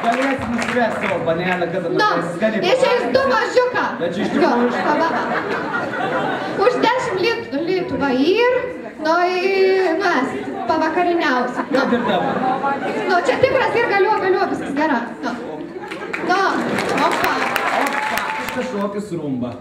Galėsim nusivesti savo panelę, kad skaniai pavalgyti. Išeis 2 mažiuką. Bet čia iš tikrųjų už 10 litų va ir, mes pavakariniausi. Kaip ir dabar. Čia tikras ir galiu, viskas gera. Opa. Kažkokis rumba.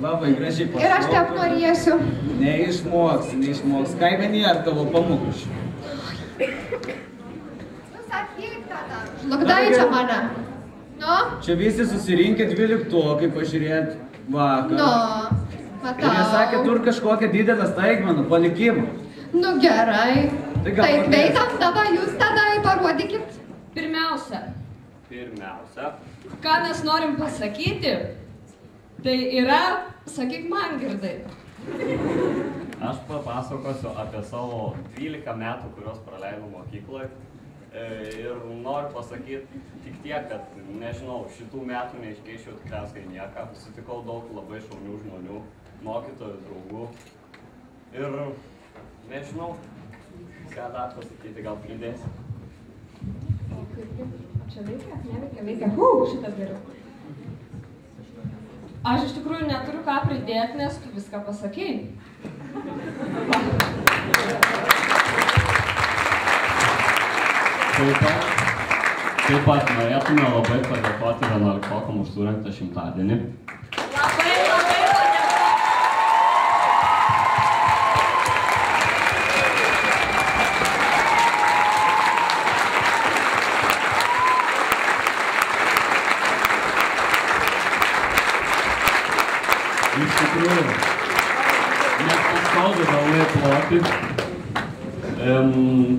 Labai gražiai pašokau. Ir aš taip norėsiu. Neišmoks. Kaime nėra tavo pamokų. Sakyk tada. Žlugdai čia mane. Čia visi susirinkę 12-okai pažiūrėt vakarą. Matau. Ir jie sakė, tur kažkokią didelę staigmeną, palikimą. Gerai. Tai veitam dabar, jūs tada parodykit. Pirmiausia, ką mes norim pasakyti, tai yra, sakyk man, Girdai. Aš papasakosiu apie savo 12 metų, kurios praleidau mokykloje. Ir noriu pasakyti tik tiek, kad, nežinau, šitų metų neiškeičiau tikriausiai nieką. Susitikau daug labai šaunių žmonių, mokytojų, draugų. Ir, nežinau, ką dar pasakyti, gal pridėsi. Čia veikia? Neveikia. Šitas geriau. Aš iš tikrųjų neturiu ką pridėti, nes tu viską pasakei. Taip pat norėtume labai padėkoti 11-okam už surengtą 100-dienį. Labai Iš tikrųjų, net paskaudu galvai ploti.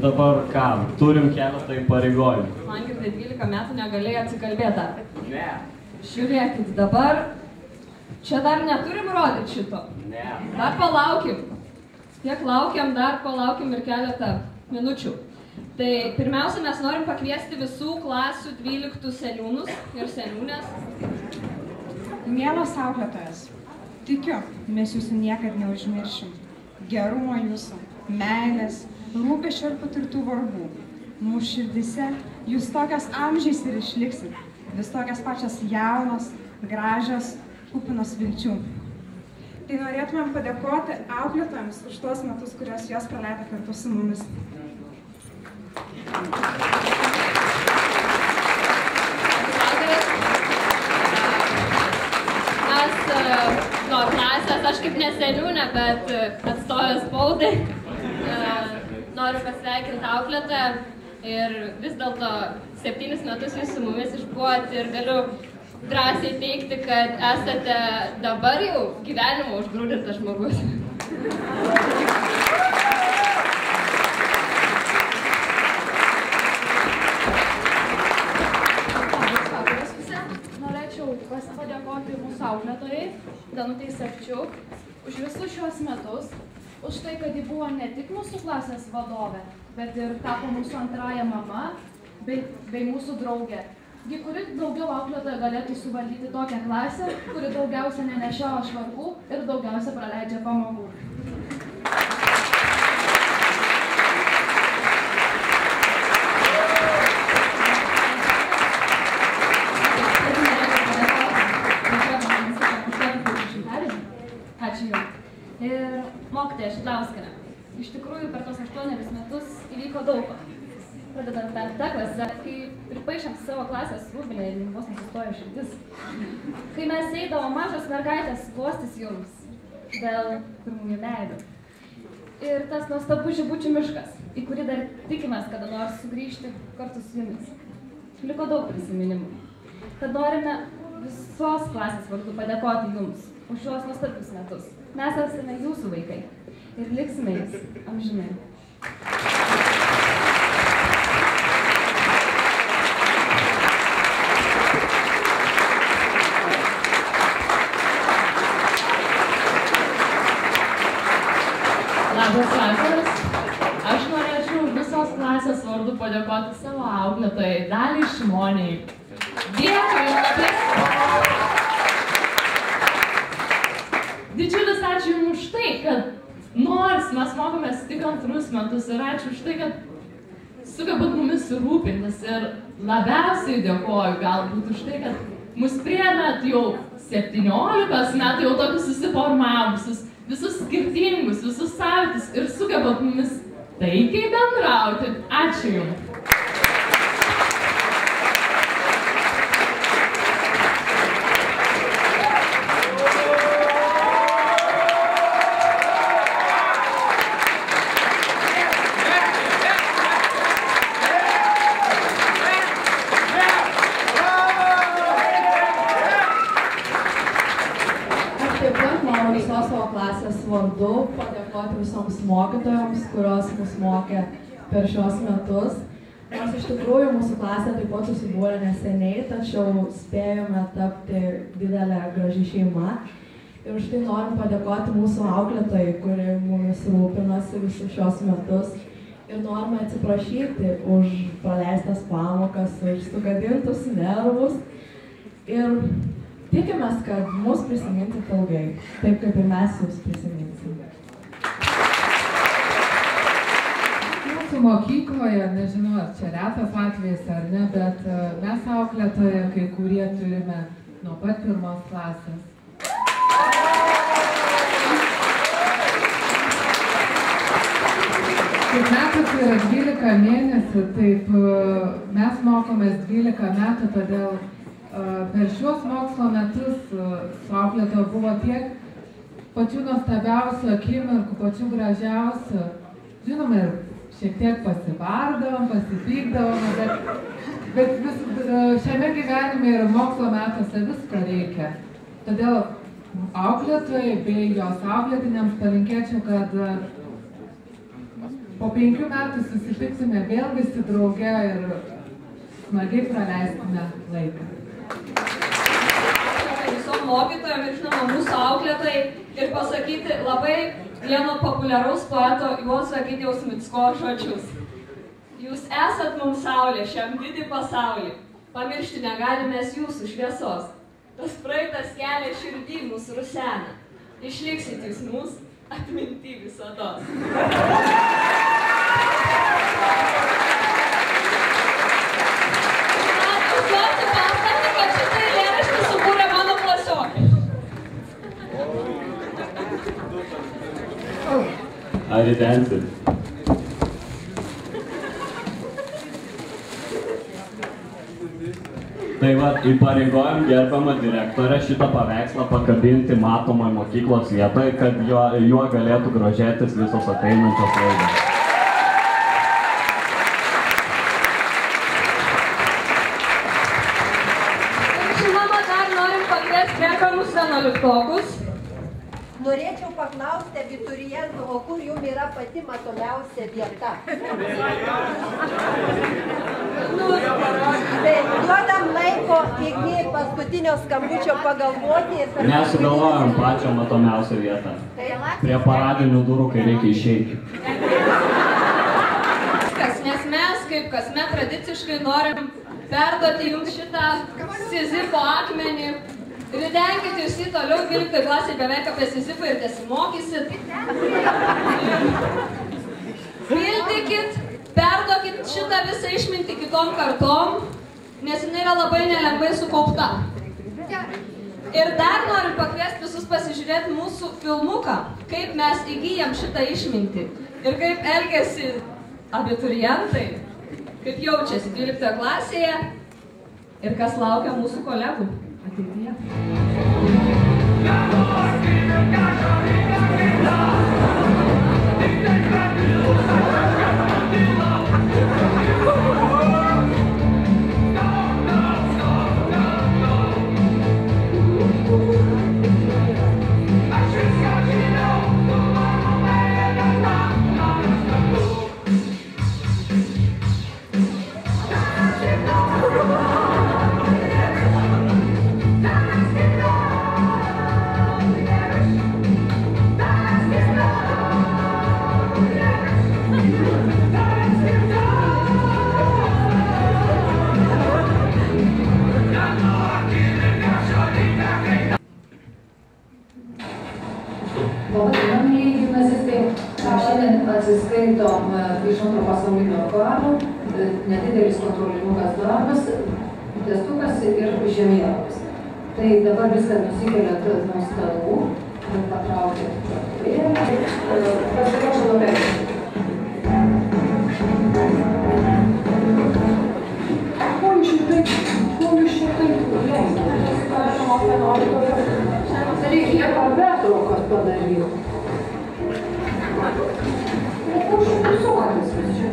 Dabar ką, turim keletą įpareigojimų. Man Girdai 12 metų negalėjai atsikalbėti dar. Ne. Žiūrėkit, dabar čia dar neturim rodyti šito. Ne. Dar palaukim. Tiek laukiam, dar palaukim ir keletą minučių. Tai pirmiausia, mes norim pakviesti visų klasių 12 seniūnus ir seniūnės. Mielas auklėtojas, tikiu, mes jūsų niekad neužmiršim. Gerumo jūsų, meilės, rūpesčio ir patirtų vargų. Mūsų širdise jūs tokios amžiais ir išliksit. Vis tokias pačias jaunos, gražios, kupinos vilčių. Tai norėtumėm padėkoti auklėtojams už tuos metus, kuriuos jos praleido kartu su mumis. Nuo klasės, aš kaip neseniūnė, bet atstovė spaudai. Noriu pasveikinti auklėtoją ir vis dėlto 7 metus jūs su mumis išbuvot ir galiu drąsiai teigti, kad esate dabar jau gyvenimo užgrūdintas žmogus. Norėčiau padėkoti mūsų auklėtojai, Danutei Savčiuk, už visus šios metus, už tai, kad ji buvo ne tik mūsų klasės vadovė, bet ir tapo mūsų antrąja mama bei mūsų draugė. Kuri daugiau auklėtoja galėtų suvaldyti tokią klasę, kuri daugiausia nenešioja švarkų ir daugiausia praleidžia pamokų. Ačiū Jums. Ir mokytoja Šidlauskienė. Iš tikrųjų, per tos 8 metus įvyko daug. Pradedant 5 klasę, kai pripaišėm savo klasės rūbinę ir vos nesustojo širdis. Kai mes eidavom mažos mergaitės glostis Jums dėl pirmųjų meilių. Ir tas nuostabus Žibučių miškas, į kurį dar tikimės kada nors sugrįžti kartu su Jumis. Liko daug prisiminimų. Tad norime visos klasės vardu padėkoti Jums už šiuos nuostabius metus. Mes esame Jūsų vaikai ir liksime Jūs amžinai. Labas vakaras. Aš norėčiau visos klasės vardu padėkoti savo auklėtojai Daliai Šimoniai. Dėkui! Didžiulis ačiū Jums už tai, kad nors mes mokomės tik 2 metus ir ačiū už tai, kad sugebat mumis rūpintis ir labiausiai dėkoju galbūt už tai, kad mus priėmėt jau 17 metų, jau tokius susiformavusius, visus skirtingus, visus savitus ir sugebat mumis taikiai bendrauti. Ačiū Jums. Vardu padėkoti visoms mokytojoms, kurios mus mokė per šios metus. Nors iš tikrųjų mūsų klasė taip pat susibūrė neseniai, tačiau spėjome tapti didelę graži šeima. Ir už tai norim padėkoti mūsų auklėtojai, kuri mumis rūpinosi visus šios metus. Ir norime atsiprašyti už praleistas pamokas, už sugadintus nervus. Ir tikimės, kad mus prisiminsit ilgai, taip kaip ir mes jūs prisiminsim. Mūsų mokykloje, nežinau, ar čia retas atvejis ar ne, bet mes auklėtoje kai kurie turime nuo pat 1 klasės. Kaip metas yra 12 mėnesių, taip mes mokomės 12 metų, todėl per šiuos mokslo metus su auklėtoja buvo tiek pačių nuostabiausių akimirkų, pačių gražiausių. Žinoma, ir šiek tiek pasibardavom, pasipykdavom, bet šiame gyvenime ir mokslo metuose visko reikia. Todėl auklėtojai bei jos auklėtiniams palinkėčiau, kad po 5 metų susitiksime vėl visi drauge ir smagiai praleistume laiką. Visom mokytojom ir žinoma mūsų auklėtojai ir pasakyti labai vieno populiaraus poeto Juozo Egidijaus Micko žodžius. Jūs esat mums saulė šiam didį pasaulį, pamiršti negalime jūsų šviesos. Tas praeitas kelias širdį mūsų rusena, išliksit jūs mūsų atminty visados. Ar įdensit? Tai va, įpareigojom gerbiamą direktorę šitą paveikslą pakabinti matomai mokyklos vietoje, kad juo galėtų grožėtis visos ateinančios laidos. Žinoma, dar norim pakviesti renkamus 11-okus. Norėčiau paklausti abiturientų, o kur jum yra pati matomiausia vieta? Tai duodam laiko iki paskutinio skambučio pagalvoti. Nesugalvojam pačią matomiausią vietą. Prie paradinių durų, kai reikia išeiti. Nes mes, kaip kasmet tradiciškai, norim perduoti jums šitą Sizifo akmenį. Ridenkit jūs į toliau, 12 klasėje beveik apie Sizifą ir tesimokysit. Pildykit, perduokit šitą visą išmintį kitom kartom, nes jinai yra labai nelengvai sukaupta. Ir dar noriu pakviesti visus pasižiūrėti mūsų filmuką, kaip mes įgyjam šitą išmintį ir kaip elgiasi abiturientai, kaip jaučiasi 12 klasėje ir kas laukia mūsų kolegų ateityje. Atsiskaitom iš antro pasaulinio karo, nedidelis kontrolinukas darbas, testukas ir žemėlapis. Tai dabar viską nusikeliat nuo stalų ir patraukit kartuvėlę. Pasiruošę nuveikti. Ko jūs šitai leidžiate? Reikia pertraukas padaryti. Kur šukusuotis čia?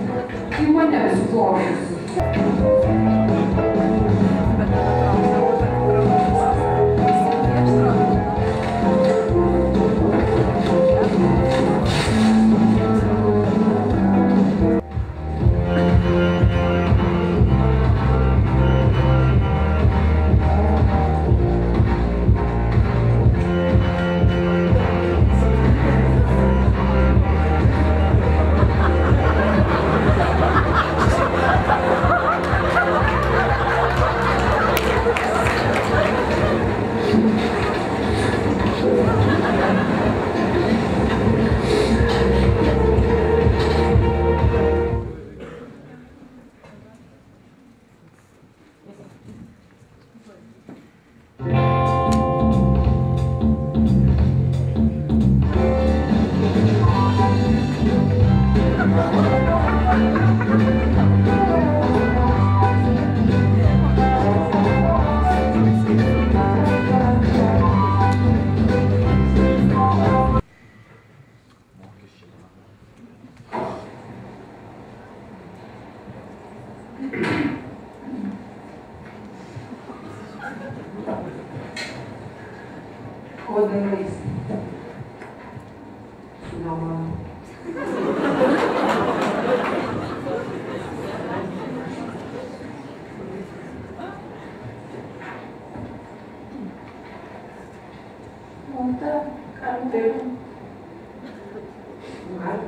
Į mane vis klošis. Ko darais? Su mama. Monta, canteu. Mal.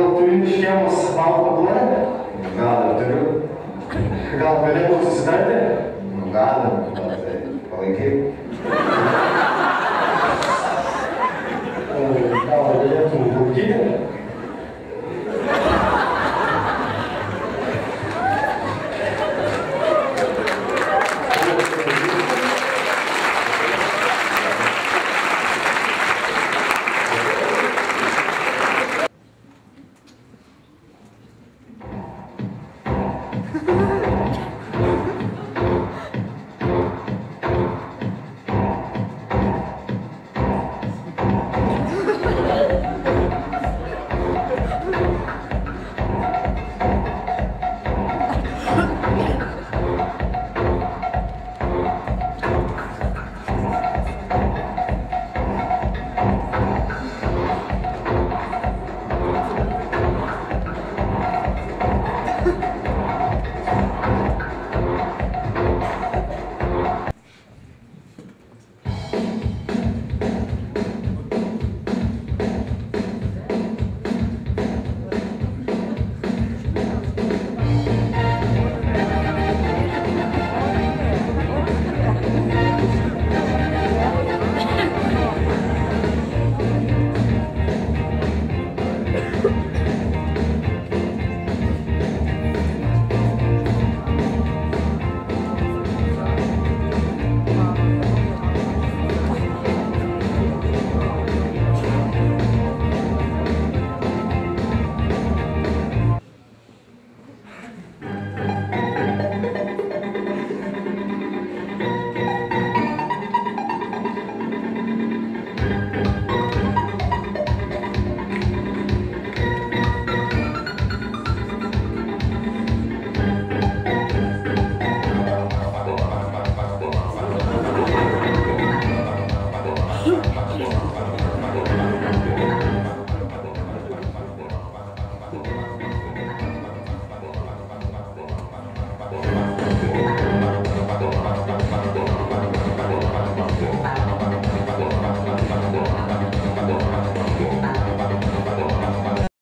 gal turi šiemas mano paduodę? Gal ir turiu. Gal galėtų susitarti? Gal, bet palaikyk.